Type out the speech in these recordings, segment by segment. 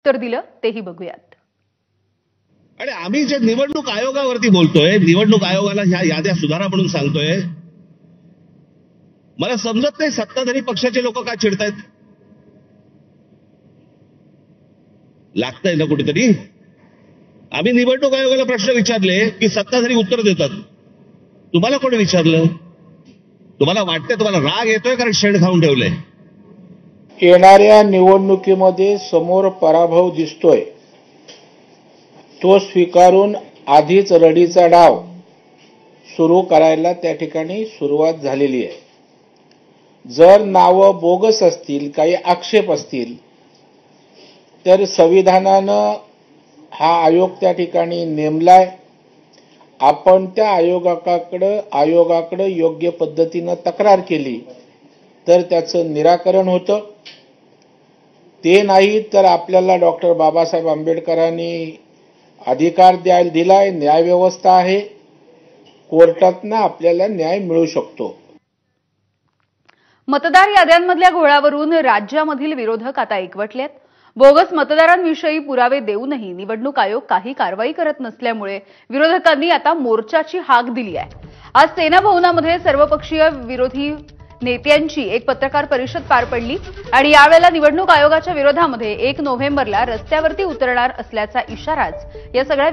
उत्तर दिलं तेही बघूयात। आणि आम्ही जे निवडणूक आयोगावरती बोलतोय, निवडणूक आयोगाला ह्या याद्या सुधारा म्हणून सांगतोय, मला समजत नाही सत्ताधारी पक्षाचे लोक का चिडतायत। लागतंय ना कुठेतरी। आम्ही निवडणूक आयोगाला प्रश्न विचारले की सत्ताधारी उत्तर देतात। तुम्हाला कोणी विचारलं? तुम्हाला वाटतंय, तुम्हाला राग येतोय कारण शेण खाऊन ठेवलंय। येणाऱ्या निवडणुकीमध्ये समोर पराभव दिसतोय, तो स्वीकारून आधीच रडीचा डाव सुरू करायला त्या ठिकाणी सुरुवात झालेली आहे। जर नावं बोगस असतील, काही आक्षेप असतील, तर संविधानानं हा आयोग त्या ठिकाणी नेमलाय। आपण त्या आयोगाकडे योग्य पद्धतीनं तक्रार केली तर त्याचं निराकरण होतं। ते नाही तर आपल्याला डॉक्टर बाबासाहेब आंबेडकरांनी अधिकार दिलाय, न्यायव्यवस्था आहे, कोर्टातनं आपल्याला न्याय मिळू शकतो। मतदार याद्यांमधल्या घोळावरून राज्यामधील विरोधक आता एकवटलेत। बोगस मतदारांविषयी पुरावे देऊनही निवडणूक आयोग काही कारवाई करत नसल्यामुळे विरोधकांनी आता मोर्चाची हाक दिली आहे। आज सेना भवनामध्ये सर्वपक्षीय विरोधी नेत्यांची एक पत्रकार परिषद पार पडली आणि यावेळेला निवडणूक आयोगाच्या विरोधामध्ये 1 नोव्हेंबरला रस्त्यावरती उतरणार असल्याचा इशाराच या सगळ्या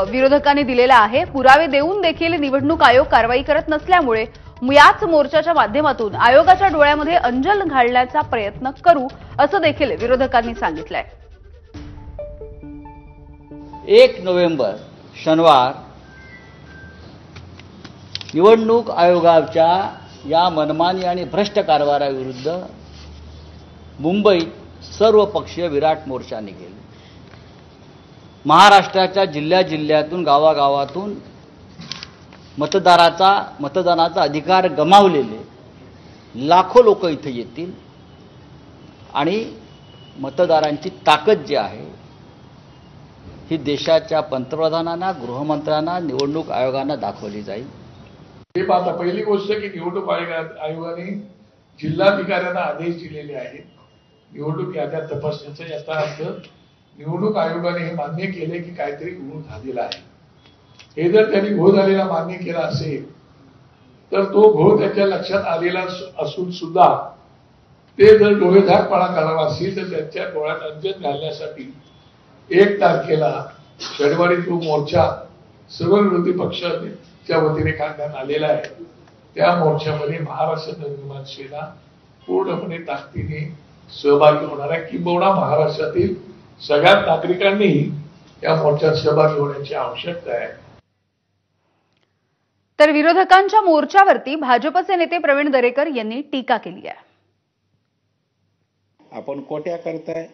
विरोधकांनी दिलेला आहे। पुरावे देऊन देखील निवडणूक आयोग कारवाई करत नसल्यामुळे याच मोर्चाच्या माध्यमातून आयोगाच्या डोळ्यामध्ये अंजन घालण्याचा प्रयत्न करू असं देखील विरोधकांनी सांगितलंय। 1 नोव्हेंबर शनिवार निवडणूक आयोगाच्या या मनमानी आणि भ्रष्ट कारभाराविरुद्ध मुंबईत सर्वपक्षीय विराट मोर्चा निघेल। महाराष्ट्राच्या जिल्ह्यातून गावागावातून मतदानाचा अधिकार गमावलेले लाखो लोक इथे येतील आणि मतदारांची ताकद जी आहे ही देशाच्या पंतप्रधानांना, गृहमंत्र्यांना, निवडणूक आयोगांना दाखवली जाईल। हे पाहता पहिली गोष्ट की निवडणूक आयोगाने जिल्हाधिकाऱ्यांना आदेश दिलेले आहेत निवडणूक याद्या तपासण्याचा। याचा अर्थ निवडणूक आयोगाने हे मान्य केले की काहीतरी घोळ झालेला आहे। हे जर त्यांनी घोळ झालेला मान्य केला असेल तर तो घोळ त्याच्या लक्षात आलेला असून सुद्धा ते जर डोळेझाकपणा करावा असेल तर त्यांच्या डोळ्यात अंजन घालण्यासाठी 1 तारखेला शनिवारी तो मोर्चा सर्व विरोधी पक्षाच्या वतीने काढण्यात आलेला आहे। त्या मोर्चामध्ये महाराष्ट्र नवनिर्माण सेना पूर्णपणे ताकदीने सहभागी होणार आहे। किंबहुना महाराष्ट्रातील सगळ्या नागरिकांनीही या मोर्चात सहभागी होण्याची आवश्यकता आहे। तर विरोधकांच्या मोर्चावरती भाजपचे नेते प्रवीण दरेकर यांनी टीका केली आहे। आपण कोट्या करताय,